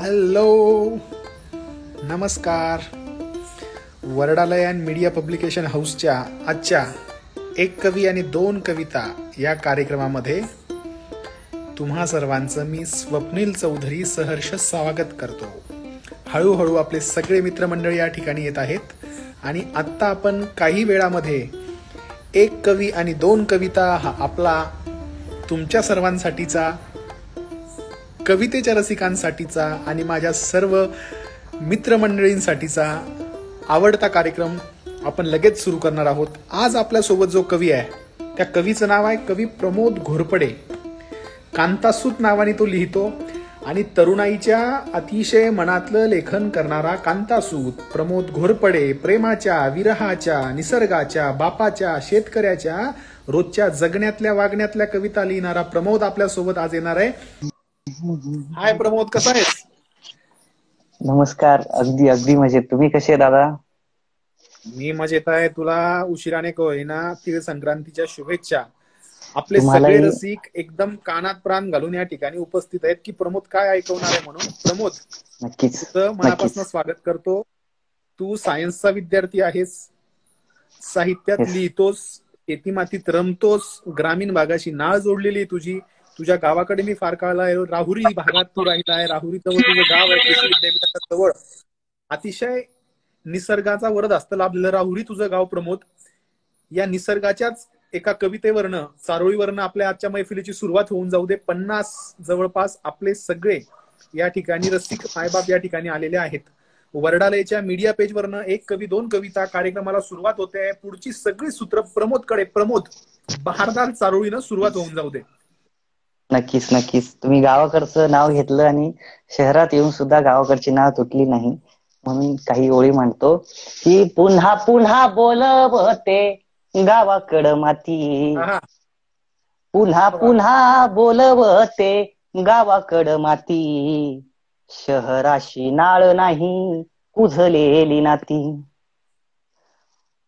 Hello, नमस्कार. वर्डालय media publication हाऊसच्या आजच्या एक कवी आणि दोन कविता या कार्यक्रमामध्ये तुम्हा सर्वांचं मी स्वप्नील चौधरी सहर्ष स्वागत करतो. हळूहळू आपले सगळे मित्रमंडळी या ठिकाणी येत आहेत आणि आत्ता आपण काही वेळामध्ये एक कवी आणि दोन कविता हा आपला तुमच्या सर्वांसाठीचा, कवितेच्या रसिकांसाठीचा आणि माझ्या सर्व मित्रमंडळींसाठीचा आवडता कार्यक्रम आपण लगेच सुरू करणार आहोत. आज आपल्यासोबत जो कवी आहे त्या कवीचं नाव आहे कवी प्रमोद घोरपडे. कांतासूत नावाने तो लिहितो आणि तरुणाईच्या अतिशय मनातलं लेखन करणारा कांतासूत प्रमोद घोरपडे प्रेमाच्या, विरहाच्या, निसर्गाच्या, बापाच्या, शेतकऱ्याच्या, रोजच्या जगण्यातल्या वागण्यातल्या कविता लिहिणारा प्रमोद आपल्यासोबत आज येणार आहे. हाय प्रमोद, कसा आहेस? नमस्कार. अगदी अगदी मजेत. तुम्ही कसे आहे दादा? मी मजेत आहे. तुला उशिराने होईना तीळ संक्रांतीच्या शुभेच्छा. आपले सगळे रसिक एकदम कानात प्राण घालून या ठिकाणी उपस्थित आहेत की प्रमोद काय ऐकवणार आहे म्हणून. प्रमोद, नक्कीच तुझं मनापासून स्वागत करतो. तू सायन्सचा विद्यार्थी आहेस, साहित्यात लिहितोस, शेतीमातीत रमतोस, ग्रामीण भागाशी नाळ जोडलेली तुझी. तुझ्या गावाकडे मी फार काळ राहुरी भागात तू राहिला आहे. राहुरी जवळ तुझं गाव आहे, कृषी विद्यापीठाच्या जवळ. अतिशय निसर्गाचा वरदहस्त लाभलेलं राहुरी तुझं गाव. प्रमोद, या निसर्गाच्याच एका कवितेवरनं, चारोळीवरनं आपल्या आजच्या मैफिलीची सुरुवात होऊन जाऊ दे. 50 जवळपास आपले सगळे या ठिकाणी रसिक मायबाप या ठिकाणी आलेले आहेत. वर्डालयच्या मीडिया पेजवरनं एक कवी दोन कविता कार्यक्रमाला सुरुवात होते. पुढची सगळी सूत्र प्रमोदकडे. प्रमोद, बहारदार चारोळीनं सुरुवात होऊन जाऊ दे. नक्कीच नक्कीच. तुम्ही गावाकडचं नाव घेतलं आणि शहरात येऊन सुद्धा गावाकडची नाव तुटली नाही म्हणून काही ओळी म्हणतो की पुन्हा पुन्हा बोलवते गावाकड माती, पुन्हा पुन्हा बोलवते गावाकड माती, शहराशी नाळ नाही कुझलेली नाती,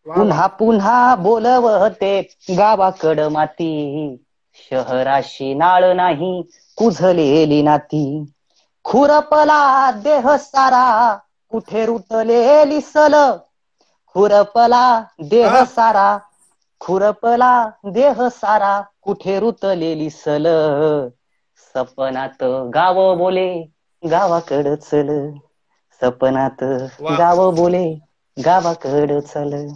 पुन्हा पुन्हा बोलवते गावाकड माती, शहराशी नाळ नाही कुझलेली नाती, खुरपला देह सारा कुठे रुतलेली सल, खुरपला देह सारा, खुरपला देह सारा कुठे रुतलेली सल, सपनात गाव बोले गावाकड चल, सपनात गाव बोले गावाकड चल.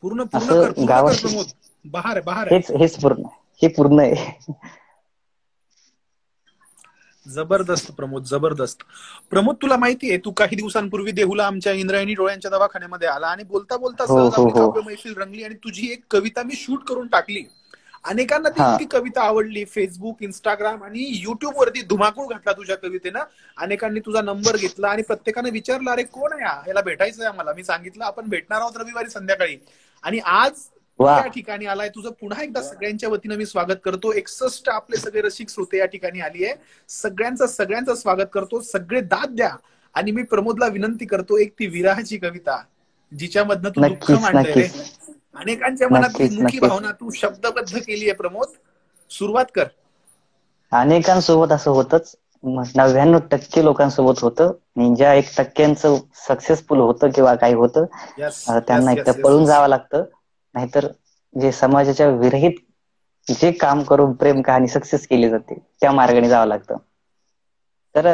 पूर्ण पूर्ण कर. हेच पूर्ण आहे. जबरदस्त प्रमोद, जबरदस्त. प्रमोद, तुला माहितीये तू काही दिवसांपूर्वी देहुला आमच्या इंद्रायणी डोळ्यांच्या दवाखान्यामध्ये आला आणि बोलता बोलता सहज आपली काव्य मैफिल रंगली आणि तुझी एक कविता मी शूट करून टाकली. अनेकांना ती कविता आवडली. फेसबुक, इंस्टाग्राम आणि युट्यूब वरती धुमाकूळ घातला तुझ्या कवितेनं. अनेकांनी तुझा नंबर घेतला आणि प्रत्येकाने विचारलं, अरे कोण आहे याला भेटायचंय आम्हाला. मी सांगितलं आपण भेटणार आहोत रविवारी संध्याकाळी. आणि आज या ठिकाणी आलाय. तुझं पुन्हा एकदा सगळ्यांच्या वतीनं मी स्वागत करतो. 61 आपले सगळे रसिक श्रोते या ठिकाणी आली आहे. सगळ्यांचं स्वागत करतो. सगळे दाद द्या. आणि मी प्रमोदला विनंती करतो, एक ती विरहाची कविता जिच्यामधनं तू दुःख मांडलंय, अनेकांच्या मनातली मुखी भावना तू शब्दबद्ध केली आहे. प्रमोद, सुरुवात कर. अनेकांसोबत असं होतच, 99% लोकांसोबत होतं. ज्या 1% सक्सेसफुल होतं किंवा काही होतं त्यांना एकदा पळून जावं लागतं. नाहीतर जे समाजाच्या विरहित जे काम करून प्रेम कहाणी सक्सेस केली जाते त्या मार्गाने जावं लागतं. तर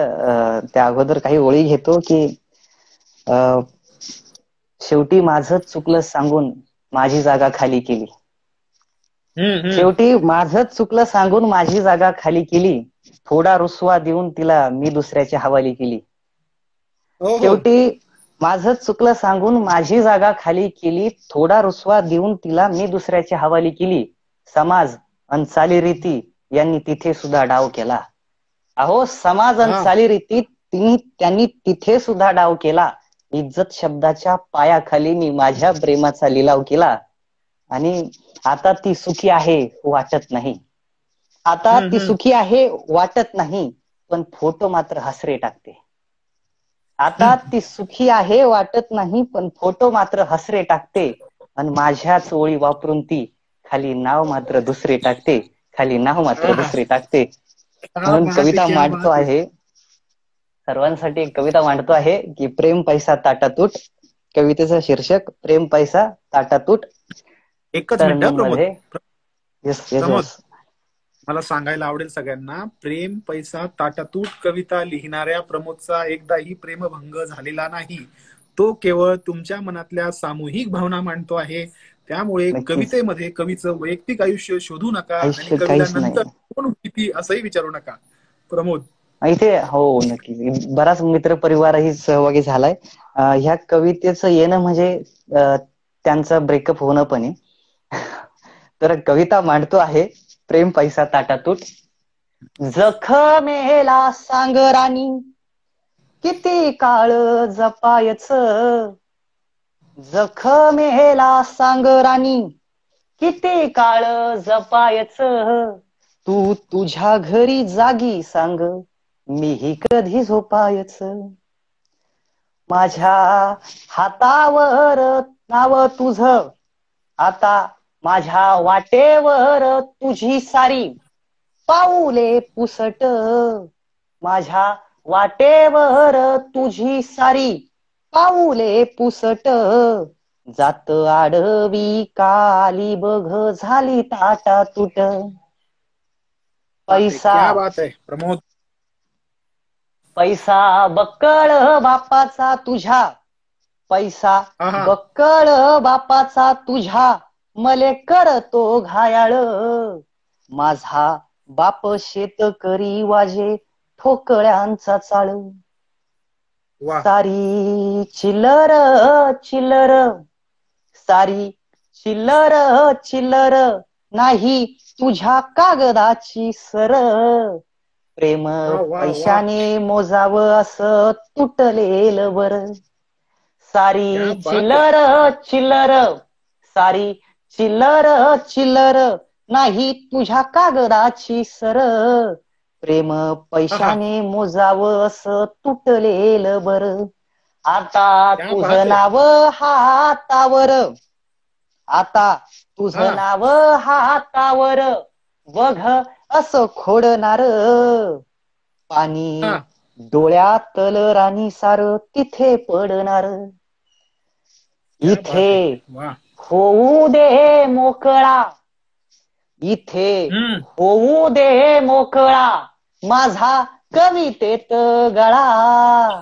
त्या अगोदर काही ओळी घेतो की शेवटी माझंच चुकलं सांगून माझी जागा खाली केली, शेवटी माझंच चुकलं सांगून माझी जागा खाली केली, थोडा रुसवा देऊन तिला मी दुसऱ्याची हवाली केली, शेवटी माझंच चुकलं सांगून माझी जागा खाली केली, थोडा रुसवा देऊन तिला मी दुसऱ्याची हवाली केली, समाज अन चालीरीती यांनी तिथे सुद्धा डाव केला. अहो, समाज अन चालीरीती त्यांनी तिथे सुद्धा डाव केला. इज्जत शब्दाच्या पायाखाली मी माझ्या प्रेमाचा लिलाव केला आणि आता ती सुखी आहे वाटत नाही, आता ती सुखी आहे वाटत नाही, पण फोटो मात्र हसरे टाकते. आता ती सुखी आहे वाटत नाही पण फोटो मात्र हसरे टाकते, आणि माझ्याच ओळी वापरून ती खाली नाव मात्र दुसरे टाकते, खाली नाव मात्र दुसरे टाकते. म्हणून कविता मांडतो आहे सर्वांसाठी एक कविता मांडतो आहे की प्रेम पैसा ताटातूट. कवितेचं शीर्षक प्रेम पैसा ताटातूट. एकच मिनिट प्रमोद. मध्ये येस येस प्रमोद, येस. मला सांगायला आवडेल सगळ्यांना, प्रेम पैसा ताटातूट कविता लिहिणाऱ्या प्रमोदचा एकदाही प्रेमभंग झालेला नाही. तो केवळ तुमच्या मनातल्या सामूहिक भावना मांडतो आहे. त्यामुळे नक्कीच. कवितेमध्ये कवीचं वैयक्तिक आयुष्य शोधू नका आणि आयुष्य कवीला काहीच नंतर नाही कोण किती असंही विचारू नका. प्रमोद, इथे हो नक्की बराच मित्र परिवारही सहभागी झालाय. ह्या कवितेचं येणं म्हणजे त्यांचं ब्रेकअप होणं पण आहे. तर कविता मांडतो आहे प्रेम पैसा ताटातूट. जखमेला सांग राणी किती काळ जपायच. जखमेला सांग राणी किती काळ जपायच. तू तुझ्या घरी जागी सांग मीही कधी झोपायच. माझ्या हातावर नाव तुझ आता माझ्या वाटेवर तुझी सारी पाऊले पुसट. माझ्या वाटेवर तुझी सारी पाऊले पुसट. जात आडवी काली बघ झाली ताटातूट. पैसा क्या बात आहे प्रमोद. पैसा बक्कळ बापाचा तुझ्या. पैसा बक्कळ बापाचा तुझ्या मले करतो घायाळ. माझा बाप शेतकरी वाजे ठोकळ्यांचा चाळ. सारी चिल्लर चिल्लर सारी चिल्लर चिल्लर नाही तुझ्या कागदाची सर. प्रेम पैशाने मोजावं असं तुटलेलं बर. सारी चिल्लर चिल्लर सारी चिल्लर चिल्लर नाही तुझ्या कागदाची सर. प्रेम पैशाने मोजावं असं तुटलेलं बर. आता तुझं नाव हातावर आता तुझं नाव हातावर बघ असं खोडणार. पाणी डोळ्यातल राणी सार तिथे पडणार. इथे होऊ दे मोकळा इथे होऊ दे मोकळा माझा कवितेत गळा.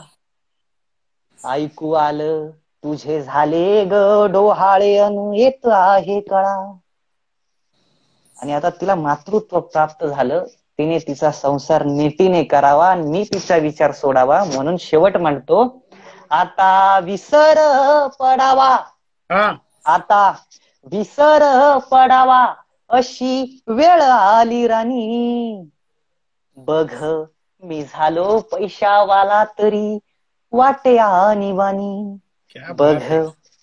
ऐकू आलं तुझे झाले ग डोहाळे अनु येत आहे कळा. आणि आता तिला मातृत्व प्राप्त झालं. तिने तिचा संसार नीतीने करावा मी तिचा विचार सोडावा. म्हणून शेवट म्हणतो आता विसर पडावा. आता विसर पडावा अशी वेळ आली राणी. बघ मी झालो पैशावाला तरी वाटे आणीबाणी. बघ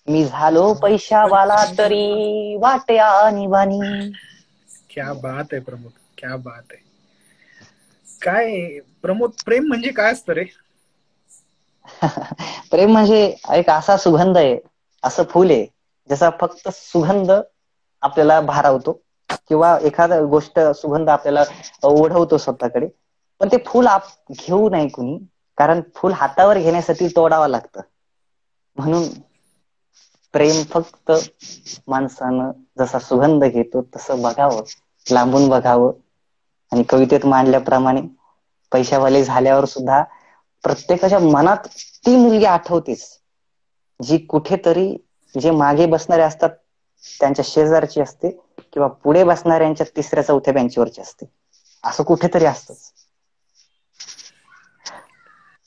मी झालो पैशावाला तरी वाटे आणीबाणी. क्या बात आहे प्रमोद, क्या बात आहे. काय प्रमोद, प्रेम म्हणजे काय असतं रे? प्रेम म्हणजे एक असा सुगंध आहे, असं फुल आहे जसा फक्त सुगंध आपल्याला भारावतो किंवा एखादा गोष्ट सुगंध आपल्याला ओढवतो स्वतःकडे. पण ते फुल घेऊ नये कुणी, कारण फुल हातावर घेण्यासाठी तोडावं लागतं. म्हणून प्रेम फक्त माणसानं जसा सुगंध घेतो तसं बघावं, लांबून बघावं. आणि कवितेत मांडल्याप्रमाणे पैशावाले झाल्यावर सुद्धा प्रत्येकाच्या मनात ती मुलगी आठवतेच जी कुठेतरी जे मागे बसणारे असतात त्यांच्या शेजारची असते किंवा पुढे बसणाऱ्यांच्या तिसऱ्या चौथ्या बेंचवरची असते. असं कुठेतरी असतच.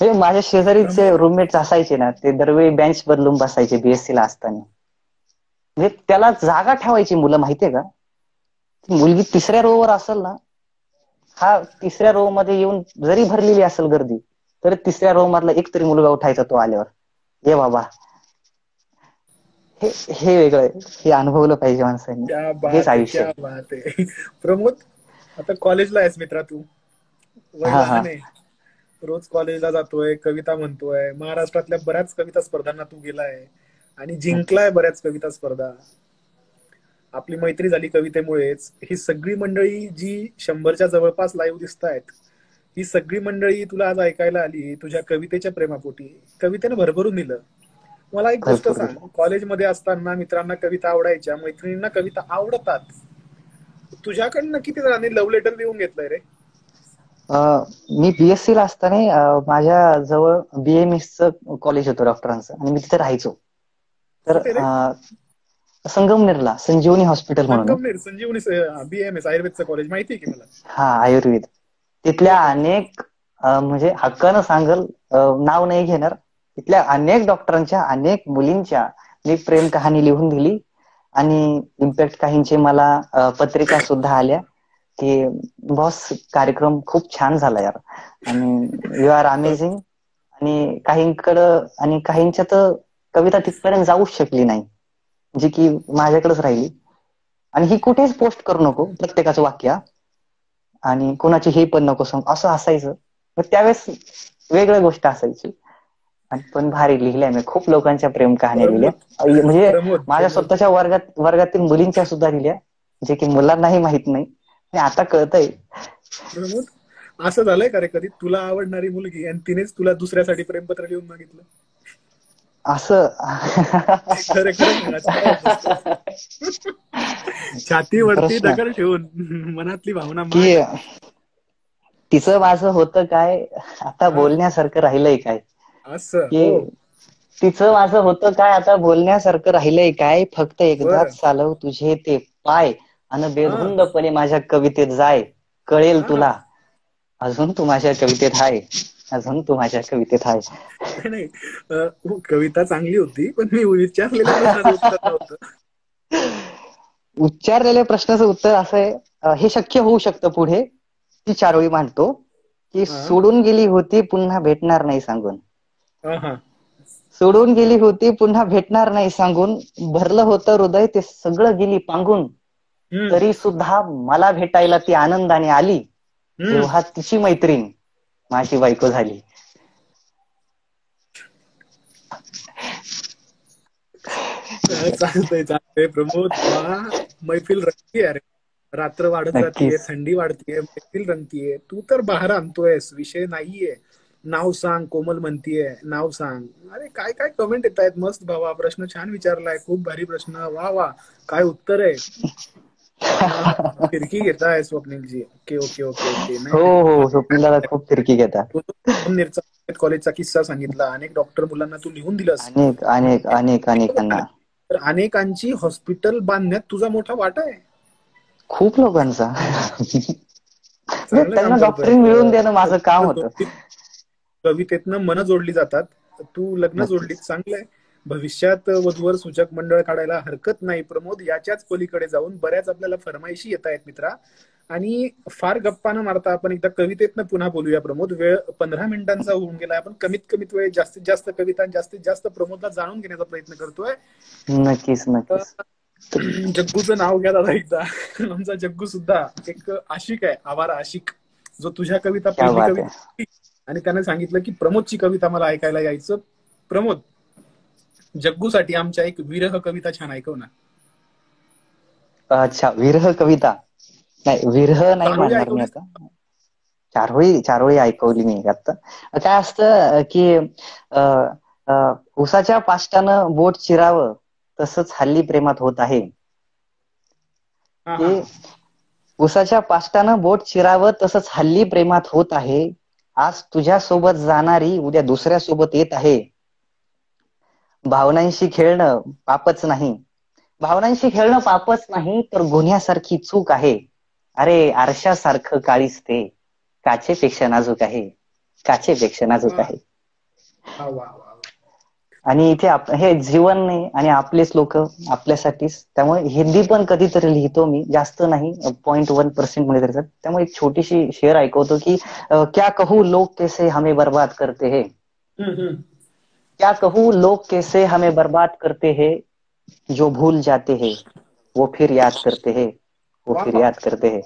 हे माझ्या शेजारीचे रूममेट्स असायचे ना, ते दरवेळी बेंच बदलून बसायचे बीएससी ला असताना. म्हणजे त्याला जागा ठेवायची मुलं, माहितीये का? मुलगी तिसऱ्या रो वर असेल ना, हा तिसऱ्या रो मध्ये येऊन जरी भरलेली असेल गर्दी तर तिसऱ्या रो मधला एक तरी मुलगा उठायचा तो आल्यावर. हे बाबा हे वेगळं, हे अनुभवलं पाहिजे माणसांनी. हेच आयुष्य. क्या बात आहे प्रमोद. आता कॉलेजला आहेस मित्रा तू, वय लहान आहे, रोज कॉलेजला जातोय, कविता म्हणतोय, महाराष्ट्रातल्या बऱ्याच कविता स्पर्धांना तू गेलाय आणि जिंकलाय बऱ्याच कविता स्पर्धा. आपली मैत्री झाली कवितेमुळेच. ही सगळी मंडळी जी 100च्या जवळपास लाईव्ह दिसतायत ही सगळी मंडळी तुला आज ऐकायला आली तुझ्या कवितेच्या प्रेमापोटी. कवितेनं भरभरून दिलं. मला एक गोष्ट भरपूर सांग, कॉलेजमध्ये असताना मित्रांना कविता आवडायच्या, मैत्रिणींना कविता आवडतात, तुझ्याकडनं किती जणांनी लव्ह लेटर लिहून घेतलंय रे? मी बीएससी ला असताना माझ्या जवळ BMS चं कॉलेज होतं डॉक्टरांचं, आणि मी तिथे राहायचो. तर कुठे रे? संगमनेरला संजीवनी हॉस्पिटल म्हणून. संगमनेर संजीवनी BMS आयुर्वेदचं कॉलेज माहिती आहे की मला. हा, आयुर्वेद. तिथल्या अनेक म्हणजे हक्कानं सांगल, नाव नाही घेणार, तिथल्या अनेक डॉक्टरांच्या, अनेक मुलींच्या मी प्रेम कहाणी लिहून दिली. आणि इम्पॅक्ट काहींचे मला पत्रिका सुद्धा आल्या की बॉस म्हणजे खूप छान झाला यार, आणि यू आर अमेझिंग. आणि काहींकडं आणि काहींच्या तर कविता तिथपर्यंत जाऊच शकली नाही, जी की माझ्याकडेच राहिली. आणि ही कुठेच पोस्ट करू नको प्रत्येकाचं वाक्य, आणि कोणाची हे पण नको सांग, असं असायचं. त्यावेळेस वेगळी गोष्ट असायची. पण भारी लिहिल्या मी, खूप लोकांच्या प्रेम कहाण्या लिहिल्या, म्हणजे माझ्या स्वतःच्या वर्गातील मुलींच्या सुद्धा लिहिल्या, जे की मुलांनाही माहित नाही, आणि आता कळतंय. प्रमोद, असं झालंय का रे कधी तुला आवडणारी मुलगी आणि तिनेच तुला दुसऱ्यासाठी प्रेमपत्र लिहून मागितलं? असं खरं खरं सांगा. छातीवरती दगड ठेवून मनातली भावना की तिचं माझं होतं काय, आता बोलण्यासारखं राहिलंय काय? असं तिचं माझं होतं काय, आता बोलण्यासारखं राहिलंय काय? फक्त एकदाच चालव तुझे ते पाय, आणि बेधुंदपणे माझ्या कवितेत जाय, कळेल तुला अजून तू माझ्या कवितेत हाय, अजून तू माझ्या कवितेत हाय. नाही, कविता चांगली होती, पण मी विचारलेल्या प्रश्नाचं उत्तर नव्हतं. उच्चारलेल्या प्रश्नाचं उत्तर असं आहे, हे शक्य होऊ शकतं पुढे. ती 4 ओळी मांडतो की सोडून गेली होती पुन्हा भेटणार नाही सांगून, सोडून गेली होती पुन्हा भेटणार नाही सांगून, भरलं होतं हृदय ते सगळं गेली पांगून, तरी सुद्धा मला भेटायला ती आनंदाने आली, जेव्हा तिची मैत्रीण माझी बायको झाली. चालतंय प्रमोद, मैफिल रंगती आहे, रात्र वाढत जातीये, थंडी वाढतीये, मैफिल रंगतीये, तू तर बाहेर आणतोयस, विषय नाहीये. नाव सांग कोमल म्हणतीये, नाव सांग. अरे काय काय कमेंट येत आहेत, मस्त भावा, प्रश्न छान विचारलाय, खूप भारी प्रश्न, वा वा, काय उत्तर आहे. फिरकी घेताय Swapnilji. Okay okay okay okay. हो, स्वप्नीलला खूप फिरकी घेतात. कॉलेजचा किस्सा सांगितला, अनेक डॉक्टर मुलांना तू लिहून दिलास, अनेकांना, तर अनेकांची हॉस्पिटल बांधण्यात तुझा मोठा वाटा आहे. खूप लोकांचा. त्यांना डॉक्टरी मिळवून देणं माझं काम होतं. कवितेतनं मन जोडली जातात, तू लग्न जोडलीत, चांगलंय. भविष्यात वधूवर सूचक मंडळ काढायला हरकत नाही प्रमोद. याच्याच पलीकडे जाऊन बऱ्याच आपल्याला फरमाईशी येत आहेत मित्रा, आणि फार गप्पा न मारता आपण एकदा कवितेतनं पुन्हा बोलूया प्रमोद. वेळ 15 मिनिटांचा होऊन गेला, आपण कमीत कमीत वेळ जास्तीत जास्त कविता, जास्तीत जास्त प्रमोदला जाणून घेण्याचा प्रयत्न करतोय. नक्कीच. जग्गूचं नाव घ्या दादा एकदा. आमचा जग्गू सुद्धा एक आशिक आहे, आवारा आशिक, जो तुझ्या कविता पहिली कविता, आणि त्याने सांगितलं की प्रमोदची कविता मला ऐकायला यायचं. प्रमोद, जग्गूसाठी आमच्या एक विरह कविता छान ऐकव ना. अच्छा, विरह कविता? नाही, विरह नाही म्हणणार मी आता. 4 ओळी ऐकवली मी आता. काय असतं की उसाच्या पाष्टानं बोट चिरावं तसंच हल्ली प्रेमात होत आहे. उसाच्या पाष्टानं बोट चिरावं तसंच हल्ली प्रेमात होत आहे. आज तुझ्या सोबत जाणारी उद्या दुसऱ्या सोबत येत आहे. भावनांशी खेळणं पापच नाही, भावनांशी खेळणं पापच नाही, तर गुन्ह्यासारखी चूक आहे. अरे आरशासारखं काळीच ते, काचेपेक्षा नाजूक आहे, काचेपेक्षा नाजूक आहे. आणि इथे हे जीवन नाही, आणि आपलेच लोक आपल्यासाठीच. त्यामुळे हिंदी पण कधीतरी लिहितो मी, जास्त नाही, 0.1% मध्ये तरी. त्यामुळे एक छोटीशी शेर ऐकवतो की क्या कहूँ लोग कैसे हमें बर्बाद करते हैं, क्या कहूँ लोग कैसे हमें बर्बाद करते हैं, जो भूल जाते हैं वो फिर याद करते हैं, वो फिर याद करते हैं.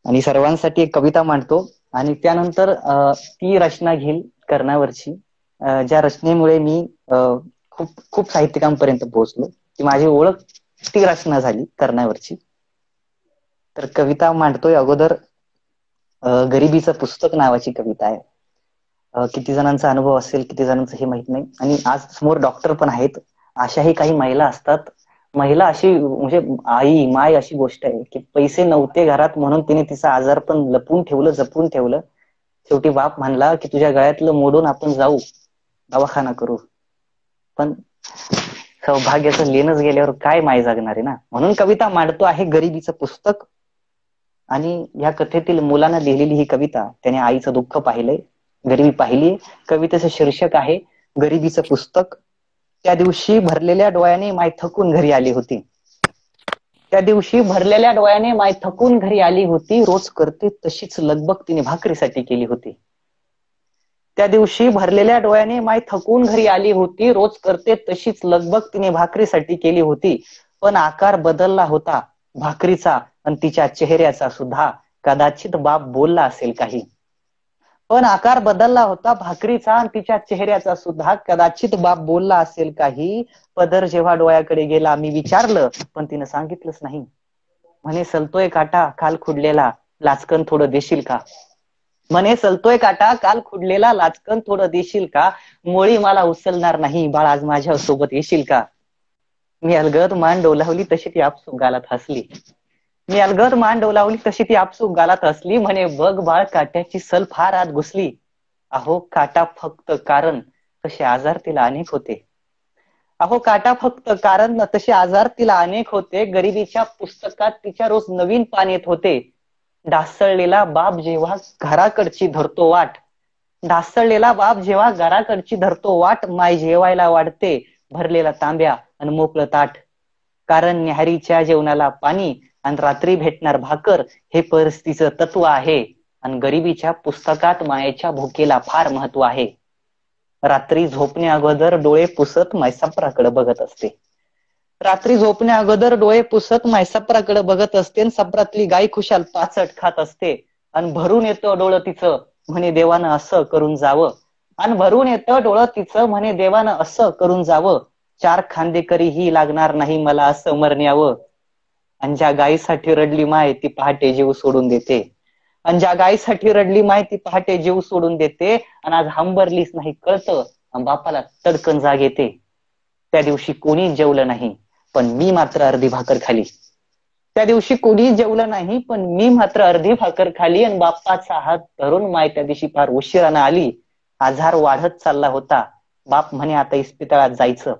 आणि सर्वांसाठी एक कविता मांडतो, आणि त्यानंतर ती रचना घेईल कर्णावरची, ज्या रचनेमुळे मी खूप खूप साहित्यिकांपर्यंत पोहोचलो. ती माझी ओळख ती रचना झाली कर्णावरची. तर कविता मांडतोय अगोदर. गरिबीचं पुस्तक नावाची कविता आहे. किती जणांचा अनुभव असेल, किती जणांचं हे माहित नाही. आणि आज समोर डॉक्टर पण आहेत. अशाही काही महिला असतात. महिला अशी म्हणजे आई माय अशी गोष्ट आहे की पैसे नव्हते घरात म्हणून तिने तिचा आजार पण लपून ठेवलं, जपून ठेवलं. शेवटी बाप म्हणला की तुझ्या गळ्यातलं मोडून आपण जाऊ दवाखाना करू. पण सौभाग्याचं लेणच गेल्यावर काय माय जागणार आहे ना. म्हणून कविता मांडतो आहे गरिबीचं पुस्तक. आणि या कथेतील मुलानं लिहिलेली ही कविता, त्याने आईचं दुःख पाहिलंय, गरिबी पाहिली. कवितेचं शीर्षक आहे गरिबीचं पुस्तक. त्या दिवशी भरलेल्या डोळ्याने माय थकून घरी आली होती. त्या दिवशी भरलेल्या डोळ्याने माय थकून घरी आली होती. रोज करते तशीच लगबग तिने भाकरीसाठी केली होती. त्या दिवशी भरलेल्या डोळ्याने माय थकून घरी आली होती. रोज करते तशीच लगबग तिने भाकरीसाठी केली होती. पण आकार बदलला होता भाकरीचा आणि तिच्या चेहऱ्याचा सुद्धा. कदाचित बाप बोलला असेल काही. पण आकार बदलला होता भाकरीचा आणि तिच्या चेहऱ्याचा सुद्धा. कदाचित बाप बोलला असेल काही. पदर जेव्हा डोळ्याकडे गेला मी विचारलं पण तिनं सांगितलंच नाही. म्हणे सलतोय काटा काल खुडलेला लाचकन थोडं देशील का. म्हणे सलतोय काटा काल खुडलेला लाचकन थोडं देशील का. मोळी मला उचलणार नाही बाळ आज माझ्या सोबत येशील का. मी अलगद मान डोलावली तशी ती आपसूक गालात हसली. मी अलगद मान डोलावली तशी ती आपसूक गालात हसली. म्हणे बघ बाळ काट्याची सल फार आत घुसली. अहो काटा फक्त कारण तसे आजार तिला अनेक होते. अहो काटा फक्त कारण तसे आजार तिला अनेक होते. गरिबीच्या पुस्तकात तिच्या रोज नवीन पान येत होते. ढासळलेला बाप जेव्हा घराकडची धरतो वाट. ढासळलेला बाप जेव्हा घराकडची धरतो वाट. माय जेवायला वाढते भरलेला तांब्या आणि मोकळं ताट. कारण न्याहारीच्या जेवणाला पाणी आणि रात्री भेटणार भाकर हे परिस्थितीचं तत्व आहे. आणि गरिबीच्या पुस्तकात मायेच्या भुकेला फार महत्व आहे. रात्री झोपण्या अगोदर डोळे पुसत मायसपराकडे बघत असते. रात्री झोपण्या अगोदर डोळे पुसत मायसपराकडे बघत असते. सपरातली गाय खुशाल पाचट खात असते. आणि भरून येतं डोळं तिचं म्हणे देवानं असं करून जावं. आणि भरून येतं डोळं तिचं म्हणे देवानं असं करून जावं. 4 खांदेकरीही लागणार नाही मला असं मरण्यावं. आणि ज्या गायीसाठी रडली माय ती पहाटे जीव सोडून देते. आणि ज्या गायीसाठी रडली माय ती पहाटे जीव सोडून देते. आणि आज हंबरलीच नाही कळतं आणि बापाला तडकन जाग येते. त्या दिवशी कोणी जेवलं नाही पण मी मात्र अर्धी भाकर खाली. त्या दिवशी कोणी जेवलं नाही पण मी मात्र अर्धी भाकर खाली. आणि बाप्पाचा हात धरून माय त्या दिवशी फार उशिरानं आली. आजार वाढत चालला होता बाप म्हणे आता इस्पितळात जायचं.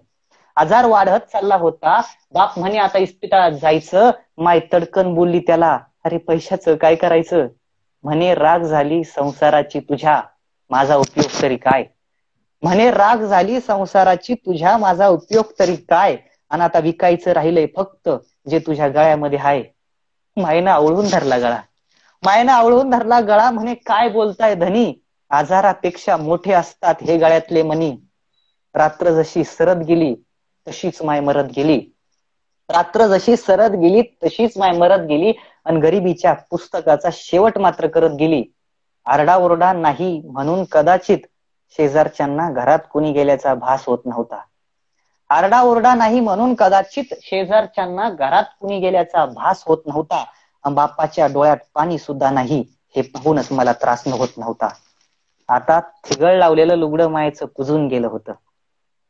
आजार वाढत चालला होता बाप म्हणे आता इस्पितळात जायचं. माय तडकन बोलली त्याला अरे पैशाचं काय करायचं. म्हणे राग झाली संसाराची तुझ्या माझा उपयोग तरी काय. म्हणे राग झाली संसाराची तुझ्या माझा उपयोग तरी काय. आणि आता विकायचं राहिलंय फक्त जे तुझ्या गळ्यामध्ये आहे. मायना आवळून धरला गळा. मायना आवळून धरला गळा. म्हणे काय बोलताय धनी आजारापेक्षा मोठे असतात हे गळ्यातले मनी. रात्र जशी सरत गेली तशीच माय मरत गेली. रात्र जशी सरत गेली तशीच माय मरत गेली. आणि गरिबीच्या पुस्तकाचा शेवट मात्र करत गेली. आरडाओरडा नाही म्हणून कदाचित शेजारच्यांना घरात कुणी गेल्याचा भास होत नव्हता. आरडाओरडा नाही म्हणून कदाचित शेजारच्यांना घरात कुणी गेल्याचा भास होत नव्हता. बापाच्या डोळ्यात पाणी सुद्धा नाही हे पाहूनच मला त्रास होत नव्हता. आता थिगळ लावलेलं लुगडं मायचं कुजून गेलं होतं.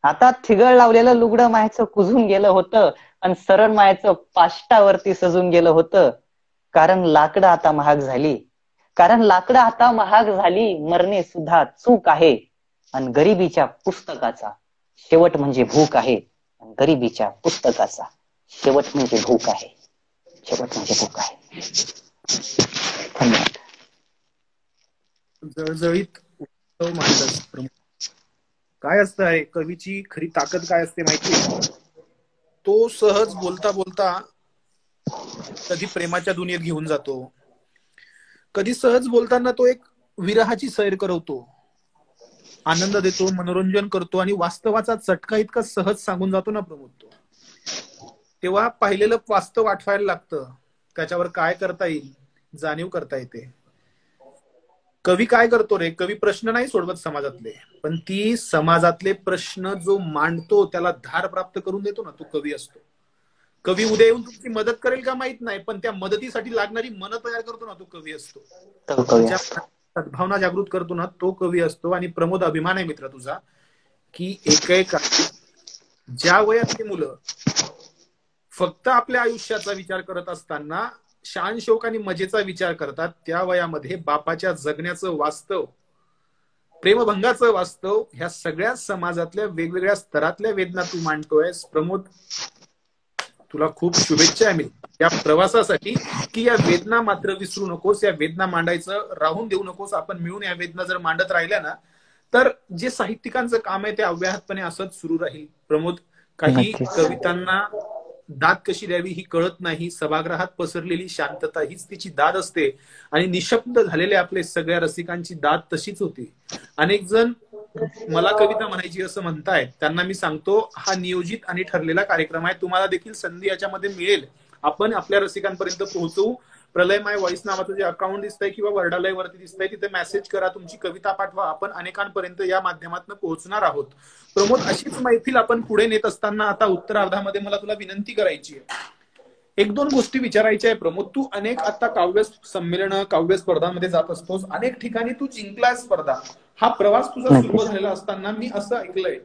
आता थिगळ लावलेलं लुगडं मायचं कुजून गेलं होतं. आणि सरण मायचं पाष्टावरती सजून गेलं होतं. कारण लाकडं आता महाग झाली. कारण लाकडं आता महाग झाली. मरणे सुद्धा चूक आहे. आणि गरिबीच्या पुस्तकाचा शेवट म्हणजे भूक आहे. आणि गरिबीच्या पुस्तकाचा शेवट म्हणजे भूक आहे. शेवट म्हणजे भूक आहे. धन्यवाद. जळजळीत मांडलंस प्रमोद. काय असतं आहे कवीची खरी ताकद काय असते माहितीये. तो सहज बोलता बोलता कधी प्रेमाच्या दुनियेत घेऊन जातो. कधी सहज बोलताना तो एक विरहाची सैर करवतो. आनंद देतो, मनोरंजन करतो आणि वास्तवाचा चटका इतका सहज सांगून जातो ना प्रमोद तो. तेव्हा पाहिलेलं वास्तव आठवायला लागतं. त्याच्यावर काय करता येईल जाणीव करता येते. कवी काय करतो रे. कवी प्रश्न नाही सोडवत समाजातले पण ती समाजातले प्रश्न जो मांडतो त्याला धार प्राप्त करून देतो ना तो कवी असतो. कवी उद्या येऊन तुमची मदत करेल का माहित नाही, पण त्या मदतीसाठी लागणारी मन तयार करतो ना, तो कवी असतो. सद्भावना जागृत करतो ना, तो कवी असतो. आणि प्रमोद, अभिमान आहे मित्र तुझा की एकेका ज्या वयातली मुलं फक्त आपल्या आयुष्याचा विचार करत असताना शान शौक आणि मजेचा विचार करतात, त्या वयामध्ये बापाच्या जगण्याचं वास्तव, प्रेमभंगाचं वास्तव, ह्या सगळ्या समाजातल्या वेगवेगळ्या स्तरातल्या वेदना तू मांडतोयस. प्रमोद, तुला खूप शुभेच्छा आहे या प्रवासासाठी, की या वेदना मात्र विसरू नकोस, या वेदना मांडायचं राहून देऊ नकोस. आपण मिळून या वेदना जर मांडत राहिल्या ना, तर जे साहित्यिकांचं काम आहे ते अव्याहतपणे असंच सुरू राहील. प्रमोद, काही कवितांना दाद कशी द्यावी ही कळत नाही. सभागृहात पसरलेली शांतता हीच तिची दाद असते, आणि निशब्द झालेल्या आपले सगळ्या रसिकांची दाद तशीच होती. अनेक जण मला कविता म्हणायची असं म्हणतायत, त्यांना मी सांगतो, हा नियोजित आणि ठरलेला कार्यक्रम आहे. तुम्हाला देखील संधी याच्यामध्ये मिळेल. आपण आपल्या रसिकांपर्यंत पोहोचवू. प्रलयमय व्हॉइस नावाचं जे अकाउंट दिसतंय किंवा वर्डालय वरती दिसतंय, तिथे मेसेज करा, तुमची कविता पाठवा. आपण अनेकांपर्यंत या माध्यमातून पोहोचणार आहोत. प्रमोद, अशीच मैफिल आपण पुढे नेत असताना आता उत्तरार्धामध्ये मला तुला विनंती करायची आहे, एक दोन गोष्टी विचारायच्या आहे. प्रमोद, तू अनेक आता काव्य संमेलन, काव्य स्पर्धांमध्ये जात असतोस, अनेक ठिकाणी तू जिंकलाय स्पर्धा. हा प्रवास तुझा सुरू झालेला असताना मी असं ऐकलंय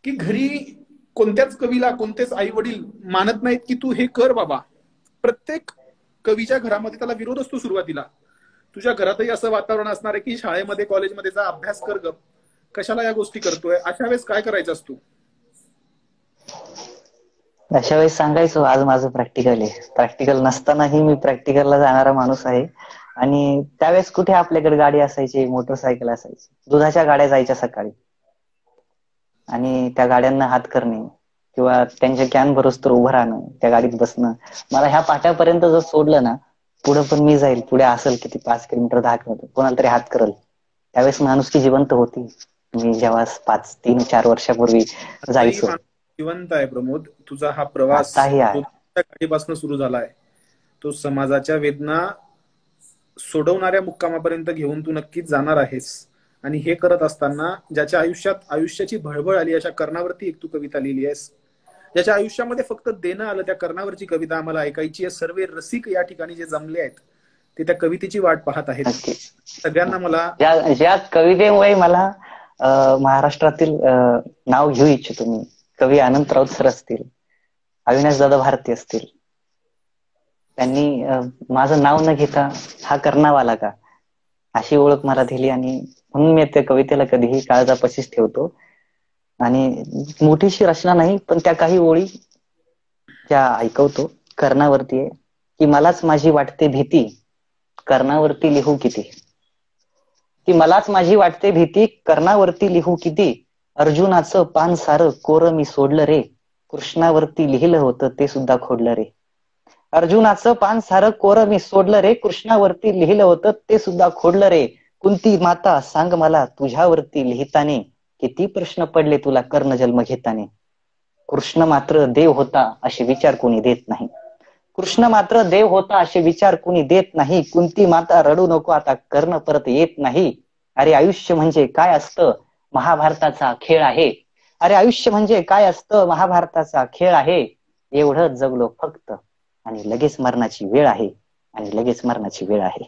की घरी कोणत्याच कवीला कोणतेच आई वडील मानत नाहीत की तू हे कर बाबा. प्रत्येक कवीच्या घरामध्ये त्याला विरोध असतो सुरुवातीला. तुझ्या घरातही असं वातावरण असणार आहे की शाळेमध्ये कॉलेजमध्ये जा, अभ्यास कर, ग कशाला या गोष्टी करतोय. अशा वेळेस काय करायचं असतो? अशा वेळेस सांगायचो, आज माझं प्रॅक्टिकल आहे. प्रॅक्टिकल नसतानाही मी प्रॅक्टिकलला जाणारा माणूस आहे. आणि त्यावेळेस कुठे आपल्याकडे गाडी असायची, मोटरसायकल असायची, दुधाच्या गाड्या जायच्या सकाळी, आणि त्या गाड्यांना हात करणे किंवा त्यांच्या कॅन भरोस्तोवर उभं राहणं, त्या गाडीत बसणं. मला ह्या पाट्यापर्यंत जर सोडलं ना, पुढे पण मी जाईल. पुढे असेल किती 5 किलोमीटर 10 किलोमीटर, कोणाला तरी हात करल. त्यावेळेस माणुसकी जिवंत होती. मी जेव्हा 3-4 वर्षापूर्वी जायचो. जिवंत आहे प्रमोद. तुझा हा प्रवास गाडीपासून सुरू झालाय, तो समाजाच्या वेदना सोडवणाऱ्या मुक्कामापर्यंत घेऊन तू नक्कीच जाणार आहेस. आणि हे करत असताना ज्याच्या आयुष्यात आयुष्याची भळबळ आली अशा कर्णावरती एक तू कविता लिहिली आहेस. ज्याच्या आयुष्यामध्ये फक्त देणं आलं, त्या कर्णावरची कविता आम्हाला ऐकायची आहे. सर्व रसिक या ठिकाणी जे जमले आहेत ते त्या कवितेची वाट पाहत आहेत. सगळ्यांना मला ज्या कवितेमुळे मला महाराष्ट्रातील नाव घेऊ इच्छितो मी, कवी अनंत राऊत सर असतील, अविनाश दादा भारती असतील, त्यांनी माझं नाव न घेता हा कर्णावाला का अशी ओळख मला दिली. आणि म्हणून मी त्या कवितेला कधीही काळजापाशीच ठेवतो. आणि मोठीशी रचना नाही, पण त्या काही ओळी त्या ऐकवतो. कर्णावरती आहे की मलाच माझी वाटते भीती, कर्णावरती लिहू किती. की मलाच माझी वाटते भीती, कर्णावरती लिहू किती. अर्जुनाचं पान सारं कोरं मी सोडलं रे, कृष्णावरती लिहिलं होतं ते सुद्धा खोडलं रे. अर्जुनाचं पान सारं कोरं मी सोडलं रे, कृष्णावरती लिहिलं होतं ते सुद्धा खोडलं रे. कुंती माता सांग मला तुझ्यावरती लिहिताने, किती प्रश्न पडले तुला कर्ण जन्म घेताने. कृष्ण मात्र देव होता असे विचार कोणी देत नाही. कृष्ण मात्र देव होता असे विचार कोणी देत नाही. कुंती माता रडू नको आता कर्ण परत येत नाही. अरे आयुष्य म्हणजे काय असतं, महाभारताचा खेळ आहे. अरे आयुष्य म्हणजे काय असतं, महाभारताचा खेळ आहे. एवढंच जगलो फक्त आणि लगेच मरणाची वेळ आहे, आणि लगेच मरणाची वेळ आहे.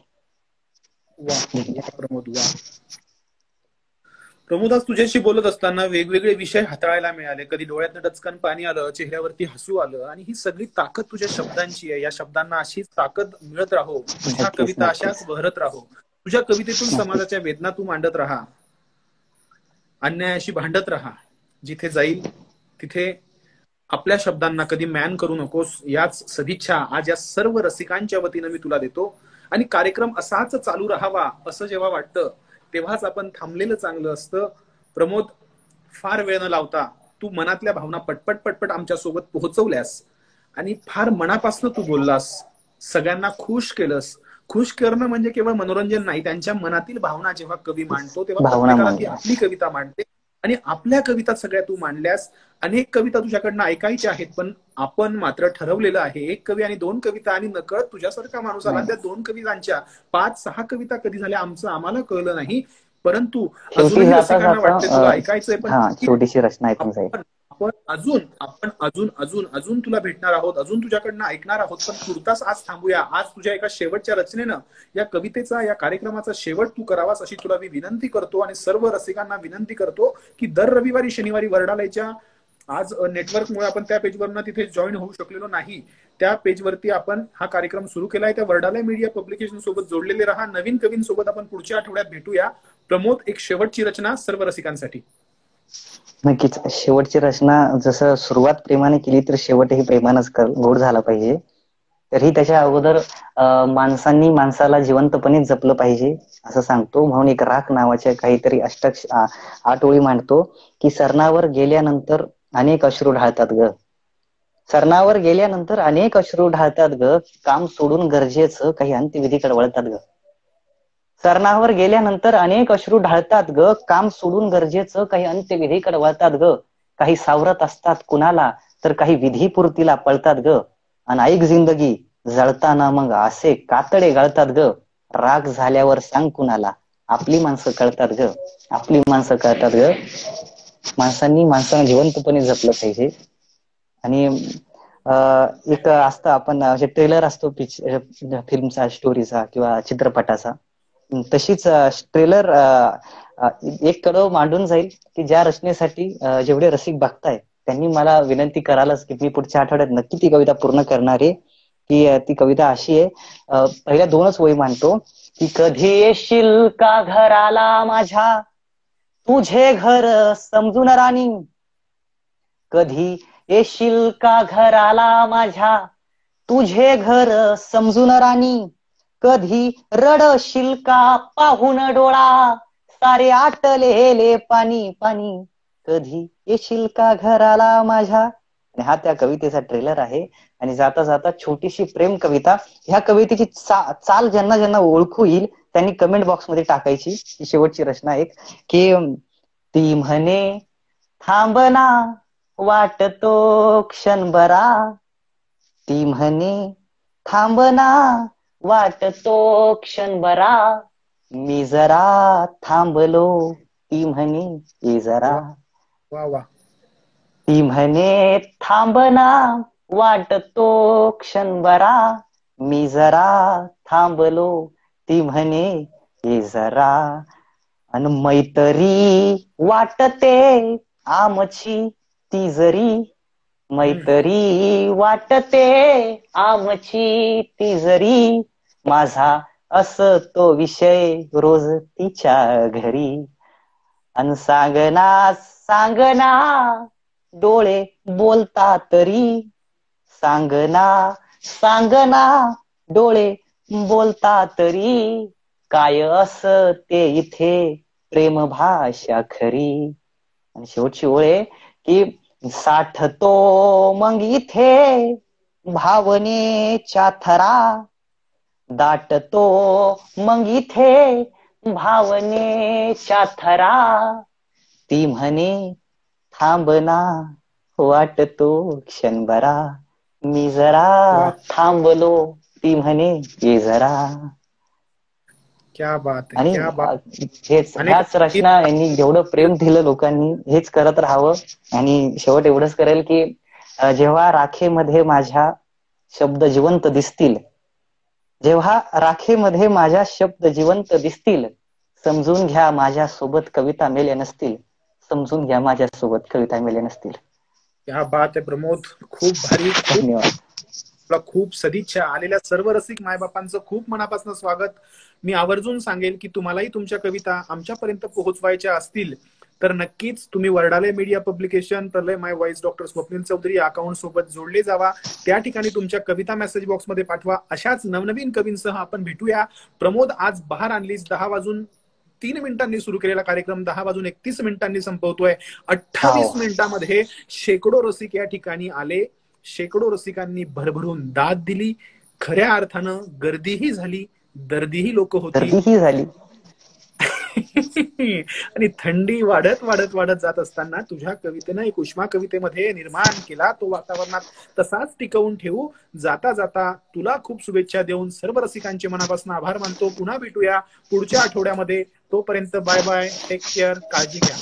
प्रमोद, आज तुझ्याशी बोलत असताना वेगवेगळे विषय हाताळायला मिळाले. कधी डोळ्यातनं डचकन पाणी आलं, चेहऱ्यावरती हसू आलं. आणि ही सगळी ताकद तुझ्या शब्दांची आहे. या शब्दांना अशीच ताकद मिळत राहो, तुझ्या कविता अशाच बहरत राहो. तुझ्या कवितेतून समाजाच्या वेदना तू मांडत राहा, अन्यायाशी भांडत राहा. जिथे जाईल तिथे आपल्या शब्दांना कधी मॅन करू नकोस, याच सदिच्छा आज या सर्व रसिकांच्या वतीनं मी तुला देतो. आणि कार्यक्रम असाच चालू राहावा असं जेव्हा वाटतं तेव्हाच आपण थांबलेलं चांगलं असतं. प्रमोद, फार वेळ न लावता तू मनातल्या भावना पटपट पटपट आमच्या सोबत पोहोचवल्यास, आणि फार मनापासून तू बोललास, सगळ्यांना खुश केलंस. खुश करणं म्हणजे केवळ मनोरंजन नाही, त्यांच्या मनातील भावना जेव्हा कवी मांडतो तेव्हा प्रत्येकाला ती आपली कविता मांडते. आणि आपल्या कविता सगळ्या तू मांडल्यास. अनेक कविता तुझ्याकडनं ऐकायच्या आहेत, पण आपण मात्र ठरवलेलं आहे 1 कवी आणि 2 कविता. आणि नकळत तुझ्यासारखा माणूस आला, त्या 2 कवितांच्या 5-6 कविता कधी झाल्या आमचं आम्हाला कळलं नाही. परंतु अजूनही रसिकांना वाटते तुला ऐकायचंय, पण छोटीशी रचना आहे. आपण अजून तुला भेटणार आहोत, अजून तुझ्याकडनं ऐकणार आहोत. पण तुर्तास आज थांबूया. आज तुझ्या एका शेवटच्या रचनेनं या कवितेचा, या कार्यक्रमाचा शेवट तू करावास अशी तुला मी विनंती करतो. आणि सर्व रसिकांना विनंती करतो की दर रविवारी शनिवारी वर्डालयच्या, आज नेटवर्कमुळे आपण त्या पेजवरनं तिथे जॉईन होऊ शकलेलो नाही, त्या पेजवरती आपण हा कार्यक्रम सुरू केलाय. त्या वर्डालय मीडिया पब्लिकेशन सोबत जोडलेले राहा. नवीन कवींसोबत आपण पुढच्या आठवड्यात भेटूया. प्रमोद, एक शेवटची रचना सर्व रसिकांसाठी. नक्कीच. शेवटची रचना जसं सुरुवात प्रेमाने केली तर शेवटही प्रेमानच गोड झाला पाहिजे. तरी त्याच्या अगोदर माणसांनी माणसाला जिवंतपणे जपलं पाहिजे असं सांगतो. म्हणून एक राख नावाच्या काहीतरी 8 ओळी मांडतो की सरणावर गेल्यानंतर अनेक अश्रू ढाळतात ग, सरणावर गेल्यानंतर अनेक अश्रू ढाळतात ग, काम सोडून गरजेचं काही अंत्यविधीकडे वळतात ग. सरणावर गेल्यानंतर अनेक अश्रू ढाळतात ग, काम सोडून गरजेचं काही अंत्यविधीकडे वळतात ग. काही सावरत असतात कुणाला तर काही विधीपूर्तीला पळतात ग. आणि ऐक जिंदगी जळताना मग असे कातडे गळतात ग. राग झाल्यावर सांग कुणाला, आपली माणसं कळतात ग, आपली माणसं कळतात ग. माणसांनी माणसांना जिवंतपणे जपलं पाहिजे. आणि एक असतं आपण ट्रेलर असतो फिल्मचा, स्टोरीचा किंवा चित्रपटाचा, तशीच ट्रेलर एक कडव मांडून जाईल की ज्या रचनेसाठी जेवढे रसिक बघताय त्यांनी मला विनंती करालच की मी पुढच्या आठवड्यात नक्की ती कविता पूर्ण करणार आहे. की ती कविता अशी आहे, पहिल्या 2च ओळी मांडतो की कधी येशील का घराला माझ्या, तुझे घर समजून राणी. कधी येशील का घराला माझ्या, तुझे घर समजून राणी. कधी रडशील का पाहून डोळा, सारे आटलेले पाणी पाणी. कधी येशील का घराला माझ्या. आणि हा त्या कवितेचा ट्रेलर आहे. आणि जाता जाता छोटीशी प्रेम कविता, ह्या कवितेची चाल ज्यांना ज्यांना ओळखू येईल त्यांनी कमेंट बॉक्स मध्ये टाकायची. शेवटची रचना एक की ती म्हणे थांबना वाटतो क्षणभरा, ती म्हणे थांबना वाटतो क्षणभरा. मी जरा थांबलो, ती म्हणे ये जरा. वा वा. ती म्हणे थांबना वाटतो क्षणभरा, मी जरा थांबलो, ती म्हणे ये जरा. अन मैत्री वाटते आमची ती जरी, मैत्री वाटते आमची ती जरी. माझा असतो विषय रोज तिच्या घरी. अन सांगना सांगना डोळे बोलता तरी, सांगना सांगना डोळे बोलता तरी. काय असते इथे प्रेम भाषा खरी. आणि शेवटची ओळ आहे की साठतो मग इथे भावनेच्या थरा, दाटतो मग इथे भावनेच्या थरा. ती म्हणे थांबना वाटतो क्षणभरा, मी जरा थांबलो, ती म्हणे ये जरा. क्या बात आहे, आणि क्या बात. ह्याच रचना यांनी जेवढं प्रेम दिलं लोकांनी हेच करत राहावं. आणि शेवट एवढंच करेल की जेव्हा राखेमध्ये माझ्या शब्द जिवंत दिसतील, जेव्हा राखेमध्ये माझ्या शब्द जिवंत दिसतील, समजून घ्या माझ्या सोबत कविता मेल्या नसतील, समजून घ्या माझ्या सोबत कविता मेल्या नसतील. क्या बात आहे प्रमोद, खूप भारी. धन्यवाद. खूप सदिच्छा. आलेल्या सर्व रसिक मायबापांचं खूप मनापासून स्वागत. मी आवर्जून सांगेल की तुम्हालाही तुमच्या कविता आमच्यापर्यंत पोहोचवायच्या असतील तर नक्कीच तुम्ही वर्डालय media publication, Pralay my voice, doctor Swapnil Chaudhari account सोबत जोडले जावा. त्या ठिकाणी तुमच्या कविता मेसेज बॉक्स मध्ये पाठवा. अशाच नवनवीन कवींसह आपण भेटूया. प्रमोद, आज बहार आणलीस. 10:03 सुरू केलेला कार्यक्रम 10:31 संपवतोय. 28 मिनिटांमध्ये शेकडो रसिक या ठिकाणी आले. शेकडो रसिकांनी भरभरून दाद दिली. खऱ्या अर्थानं गर्दीही झाली, दर्दीही लोक होती झाली. आणि थंडी वाढत वाढत वाढत जात असताना तुझ्या कवितेनं एक उष्मा कवितेमध्ये निर्माण केला. तो वातावरणात तसाच टिकवून ठेवू. जाता जाता तुला खूप शुभेच्छा देऊन सर्व रसिकांचे मनापासून आभार मानतो. पुन्हा भेटूया पुढच्या आठवड्यामध्ये. तोपर्यंत बाय बाय, टेक केअर, काळजी घ्या.